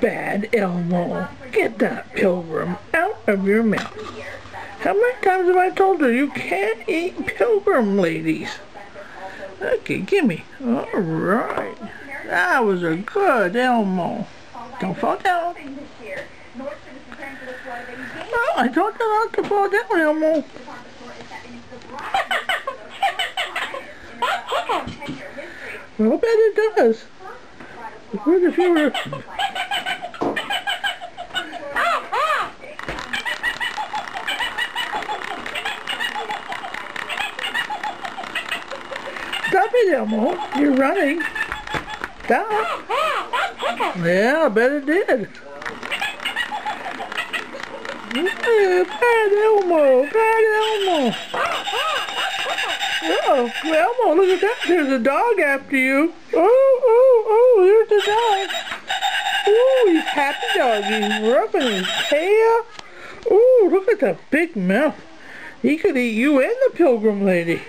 Bad Elmo, get that pilgrim out of your mouth. How many times have I told her you can't eat pilgrim, ladies? Okay, gimme. Alright. That was a good Elmo. Don't fall down. Oh, I told you not to fall down, Elmo. Well, I bet it does. What if you were... Stop it, Elmo. You're running. Stop. Yeah, I bet it did. Yeah, bad Elmo. Bad Elmo. Oh, Elmo, look at that. There's a dog after you. Oh, there's a dog. Oh, he's happy dog. He's rubbing his tail. Oh, look at that big mouth. He could eat you and the pilgrim lady.